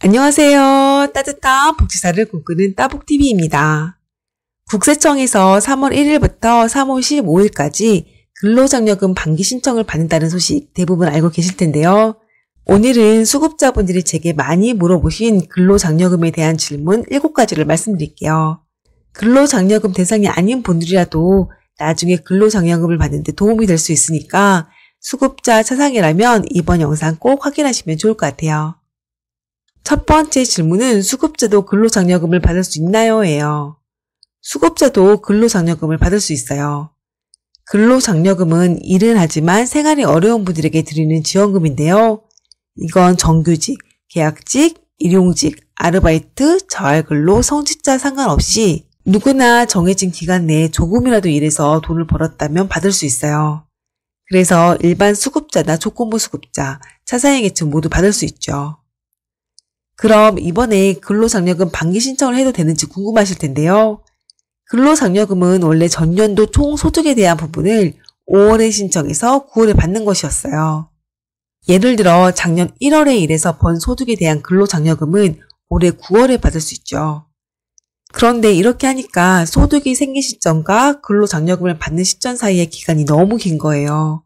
안녕하세요. 따뜻한 복지사를 꿈꾸는 따복TV입니다. 국세청에서 3월 1일부터 3월 15일까지 근로장려금 반기 신청을 받는다는 소식 대부분 알고 계실 텐데요. 오늘은 수급자분들이 제게 많이 물어보신 근로장려금에 대한 질문 7가지를 말씀드릴게요. 근로장려금 대상이 아닌 분들이라도 나중에 근로장려금을 받는데 도움이 될 수 있으니까 수급자 차상이라면 이번 영상 꼭 확인하시면 좋을 것 같아요. 첫 번째 질문은 수급자도 근로장려금을 받을 수 있나요? 예요. 수급자도 근로장려금을 받을 수 있어요. 근로장려금은 일은 하지만 생활이 어려운 분들에게 드리는 지원금인데요. 이건 정규직, 계약직, 일용직, 아르바이트, 자활근로, 성직자 상관없이 누구나 정해진 기간 내에 조금이라도 일해서 돈을 벌었다면 받을 수 있어요. 그래서 일반 수급자나 조건부 수급자, 차상위계층 모두 받을 수 있죠. 그럼 이번에 근로장려금 반기 신청을 해도 되는지 궁금하실 텐데요. 근로장려금은 원래 전년도 총 소득에 대한 부분을 5월에 신청해서 9월에 받는 것이었어요. 예를 들어 작년 1월에 일해서 번 소득에 대한 근로장려금은 올해 9월에 받을 수 있죠. 그런데 이렇게 하니까 소득이 생긴 시점과 근로장려금을 받는 시점 사이의 기간이 너무 긴 거예요.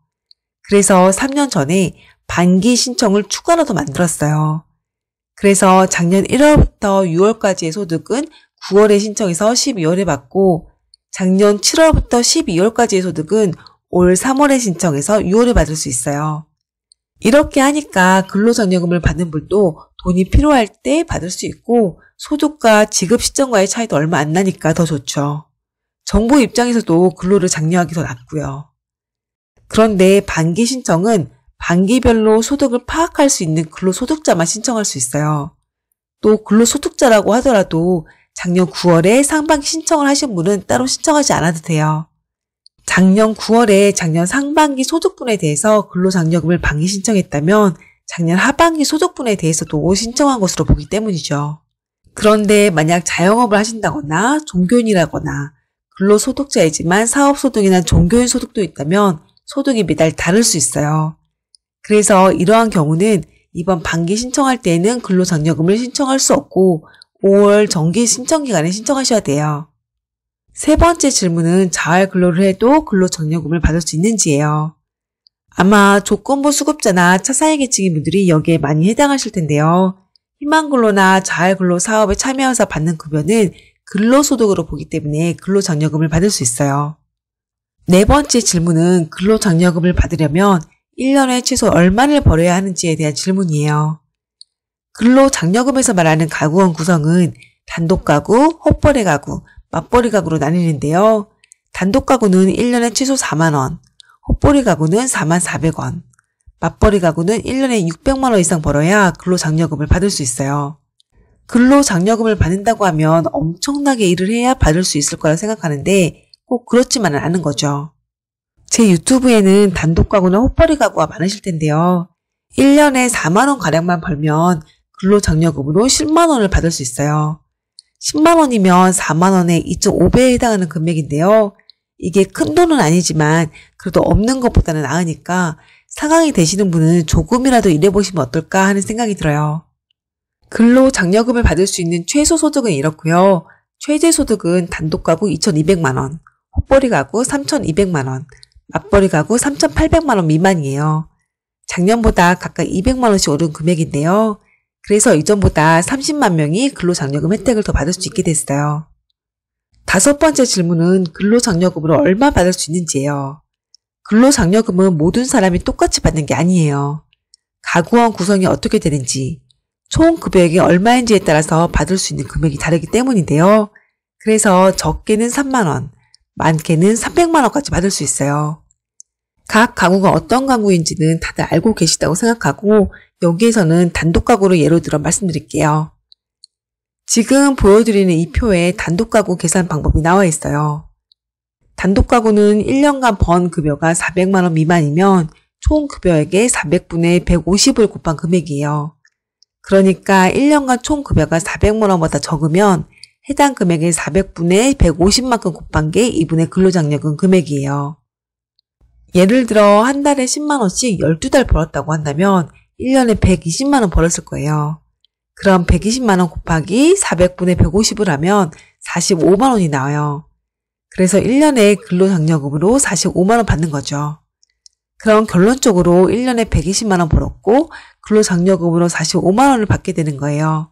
그래서 3년 전에 반기 신청을 추가로 더 만들었어요. 그래서 작년 1월부터 6월까지의 소득은 9월에 신청해서 12월에 받고 작년 7월부터 12월까지의 소득은 올 3월에 신청해서 6월에 받을 수 있어요. 이렇게 하니까 근로장려금을 받는 분도 돈이 필요할 때 받을 수 있고 소득과 지급 시점과의 차이도 얼마 안 나니까 더 좋죠. 정부 입장에서도 근로를 장려하기 더 낫고요. 그런데 반기 신청은 반기별로 소득을 파악할 수 있는 근로소득자만 신청할 수 있어요. 또 근로소득자라고 하더라도 작년 9월에 상반기 신청을 하신 분은 따로 신청하지 않아도 돼요. 작년 9월에 작년 상반기 소득분에 대해서 근로장려금을 반기 신청했다면 작년 하반기 소득분에 대해서도 신청한 것으로 보기 때문이죠. 그런데 만약 자영업을 하신다거나 종교인이라거나 근로소득자이지만 사업소득이나 종교인 소득도 있다면 소득이 매달 다를 수 있어요. 그래서 이러한 경우는 이번 반기 신청할 때에는 근로장려금을 신청할 수 없고 5월 정기 신청기간에 신청하셔야 돼요. 세 번째 질문은 자활근로를 해도 근로장려금을 받을 수 있는지예요. 아마 조건부 수급자나 차상위계층인 분들이 여기에 많이 해당하실 텐데요. 희망근로나 자활근로 사업에 참여해서 받는 급여는 근로소득으로 보기 때문에 근로장려금을 받을 수 있어요. 네 번째 질문은 근로장려금을 받으려면 1년에 최소 얼마를 벌어야 하는지에 대한 질문이에요. 근로장려금에서 말하는 가구원 구성은 단독가구, 헛벌이 가구, 맞벌이 가구로 나뉘는데요. 단독가구는 1년에 최소 4만원, 헛벌이 가구는 44,000원, 맞벌이 가구는 1년에 600만원 이상 벌어야 근로장려금을 받을 수 있어요. 근로장려금을 받는다고 하면 엄청나게 일을 해야 받을 수 있을 거라 생각하는데 꼭 그렇지만은 않은 거죠. 제 유튜브에는 단독가구나 헛벌이 가구가 많으실 텐데요. 1년에 4만원가량만 벌면 근로장려금으로 10만원을 받을 수 있어요. 10만원이면 4만원의 2.5배에 해당하는 금액인데요. 이게 큰 돈은 아니지만 그래도 없는 것보다는 나으니까 상황이 되시는 분은 조금이라도 일해보시면 어떨까 하는 생각이 들어요. 근로장려금을 받을 수 있는 최소소득은 이렇고요. 최대소득은 단독가구 2,200만원, 헛벌이 가구 3,200만원, 맞벌이 가구 3,800만원 미만이에요. 작년보다 각각 200만원씩 오른 금액인데요. 그래서 이전보다 30만 명이 근로장려금 혜택을 더 받을 수 있게 됐어요. 다섯 번째 질문은 근로장려금으로 얼마 받을 수 있는지예요. 근로장려금은 모든 사람이 똑같이 받는 게 아니에요. 가구원 구성이 어떻게 되는지, 총 급여액이 얼마인지에 따라서 받을 수 있는 금액이 다르기 때문인데요. 그래서 적게는 3만원, 많게는 300만원까지 받을 수 있어요. 각 가구가 어떤 가구인지는 다들 알고 계시다고 생각하고 여기에서는 단독가구로 예로 들어 말씀드릴게요. 지금 보여드리는 이 표에 단독가구 계산 방법이 나와 있어요. 단독가구는 1년간 번 급여가 400만원 미만이면 총 급여액의 400분의 150을 곱한 금액이에요. 그러니까 1년간 총 급여가 400만원보다 적으면 해당 금액의 400분의 150만큼 곱한 게 이분의 근로장려금 금액이에요. 예를 들어 한 달에 10만원씩 12달 벌었다고 한다면 1년에 120만원 벌었을 거예요. 그럼 120만원 곱하기 400분의 150을 하면 45만원이 나와요. 그래서 1년에 근로장려금으로 45만원 받는 거죠. 그럼 결론적으로 1년에 120만원 벌었고 근로장려금으로 45만원을 받게 되는 거예요.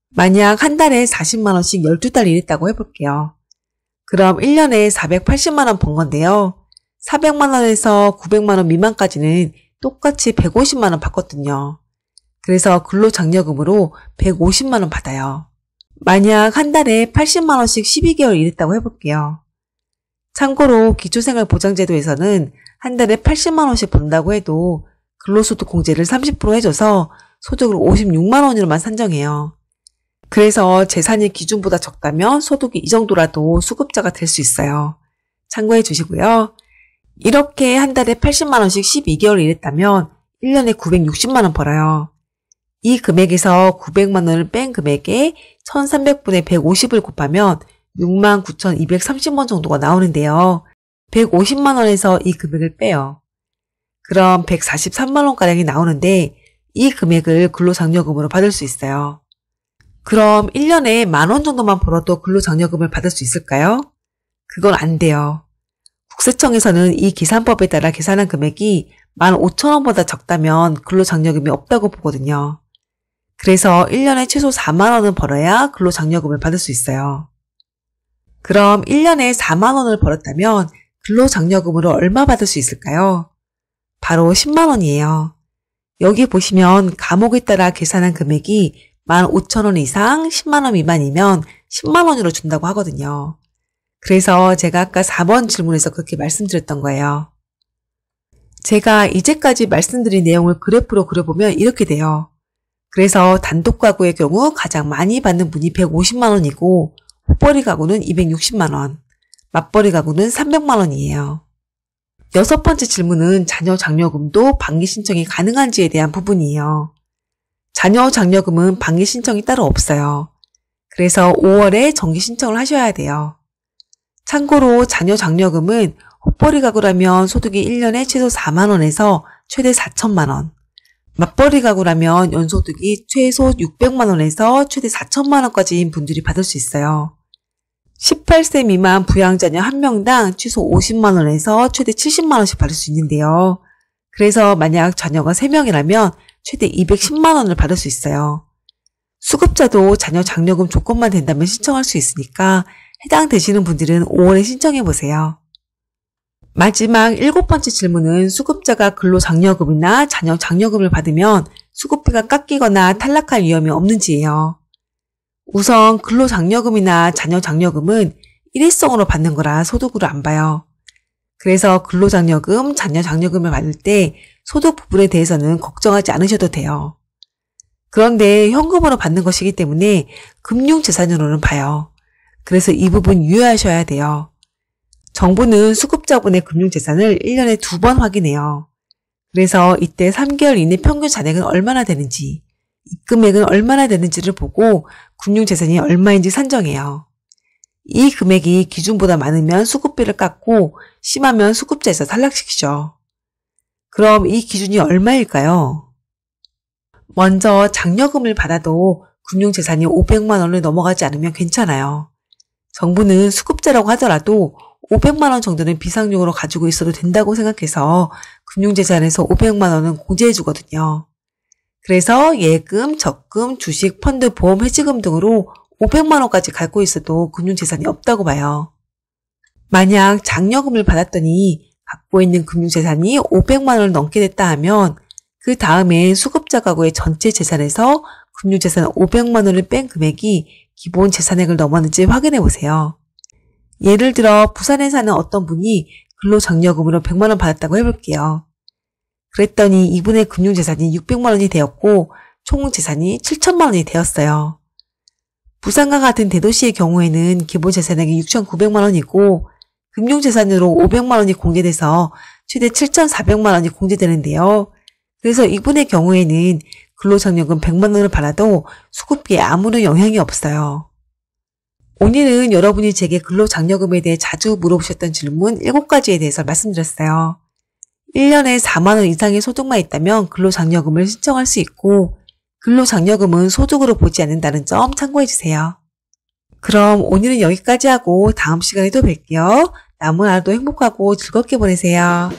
만약 한 달에 40만원씩 12달 일했다고 해볼게요. 그럼 1년에 480만원 번 건데요. 400만원에서 900만원 미만까지는 똑같이 150만원 받거든요. 그래서 근로장려금으로 150만원 받아요. 만약 한 달에 80만원씩 12개월 일했다고 해볼게요. 참고로 기초생활보장제도에서는 한 달에 80만원씩 번다고 해도 근로소득 공제를 30% 해줘서 소득을 56만원으로만 산정해요. 그래서 재산이 기준보다 적다면 소득이 이 정도라도 수급자가 될 수 있어요. 참고해 주시고요. 이렇게 한 달에 80만원씩 12개월 일했다면 1년에 960만원 벌어요. 이 금액에서 900만원을 뺀 금액에 1300분의 150을 곱하면 69,230원 정도가 나오는데요. 150만원에서 이 금액을 빼요. 그럼 143만원가량이 나오는데 이 금액을 근로장려금으로 받을 수 있어요. 그럼 1년에 만원 정도만 벌어도 근로장려금을 받을 수 있을까요? 그건 안 돼요. 국세청에서는 이 계산법에 따라 계산한 금액이 15,000원보다 적다면 근로장려금이 없다고 보거든요. 그래서 1년에 최소 4만원은 벌어야 근로장려금을 받을 수 있어요. 그럼 1년에 4만원을 벌었다면 근로장려금으로 얼마 받을 수 있을까요? 바로 10만원이에요. 여기 보시면 과목에 따라 계산한 금액이 15,000원 이상 10만원 미만이면 10만원으로 준다고 하거든요. 그래서 제가 아까 4번 질문에서 그렇게 말씀드렸던 거예요. 제가 이제까지 말씀드린 내용을 그래프로 그려보면 이렇게 돼요. 그래서 단독 가구의 경우 가장 많이 받는 분이 150만원이고 헛벌이 가구는 260만원, 맞벌이 가구는 300만원이에요. 여섯 번째 질문은 자녀 장려금도 반기 신청이 가능한지에 대한 부분이에요. 자녀 장려금은 반기 신청이 따로 없어요. 그래서 5월에 정기 신청을 하셔야 돼요. 참고로 자녀 장려금은 헛벌이 가구라면 소득이 1년에 최소 4만원에서 최대 4천만원, 맞벌이 가구라면 연소득이 최소 600만원에서 최대 4천만원까지인 분들이 받을 수 있어요. 18세 미만 부양자녀 1명당 최소 50만원에서 최대 70만원씩 받을 수 있는데요. 그래서 만약 자녀가 3명이라면 최대 210만원을 받을 수 있어요. 수급자도 자녀 장려금 조건만 된다면 신청할 수 있으니까 해당되시는 분들은 5월에 신청해보세요. 마지막 7번째 질문은 수급자가 근로장려금이나 자녀 장려금을 받으면 수급비가 깎이거나 탈락할 위험이 없는지예요. 우선 근로장려금이나 자녀 장려금은 일회성으로 받는 거라 소득으로 안 봐요. 그래서 근로장려금, 자녀 장려금을 받을 때 소득 부분에 대해서는 걱정하지 않으셔도 돼요. 그런데 현금으로 받는 것이기 때문에 금융재산으로는 봐요. 그래서 이 부분 유의하셔야 돼요. 정부는 수급자분의 금융재산을 1년에 2번 확인해요. 그래서 이때 3개월 이내 평균 잔액은 얼마나 되는지, 입금액은 얼마나 되는지를 보고 금융재산이 얼마인지 산정해요. 이 금액이 기준보다 많으면 수급비를 깎고 심하면 수급자에서 탈락시키죠. 그럼 이 기준이 얼마일까요? 먼저 장려금을 받아도 금융재산이 500만 원을 넘어가지 않으면 괜찮아요. 정부는 수급자라고 하더라도 500만 원 정도는 비상용으로 가지고 있어도 된다고 생각해서 금융재산에서 500만 원은 공제해 주거든요. 그래서 예금, 적금, 주식, 펀드, 보험, 해지금 등으로 500만 원까지 갖고 있어도 금융재산이 없다고 봐요. 만약 장려금을 받았더니 갖고 있는 금융재산이 500만 원을 넘게 됐다 하면 그 다음에 수급자 가구의 전체 재산에서 금융재산 500만 원을 뺀 금액이 기본 재산액을 넘었는지 확인해 보세요. 예를 들어 부산에 사는 어떤 분이 근로장려금으로 100만 원 받았다고 해볼게요. 그랬더니 이분의 금융재산이 600만 원이 되었고 총 재산이 7천만 원이 되었어요. 부산과 같은 대도시의 경우에는 기본 재산액이 6,900만 원이고 금융재산으로 500만 원이 공제돼서 최대 7,400만 원이 공제되는데요. 그래서 이분의 경우에는 근로장려금 100만 원을 받아도 수급비에 아무런 영향이 없어요. 오늘은 여러분이 제게 근로장려금에 대해 자주 물어보셨던 질문 7가지에 대해서 말씀드렸어요. 1년에 4만 원 이상의 소득만 있다면 근로장려금을 신청할 수 있고 근로장려금은 소득으로 보지 않는다는 점 참고해주세요. 그럼 오늘은 여기까지 하고 다음 시간에도 뵐게요. 남은 하루도 행복하고 즐겁게 보내세요.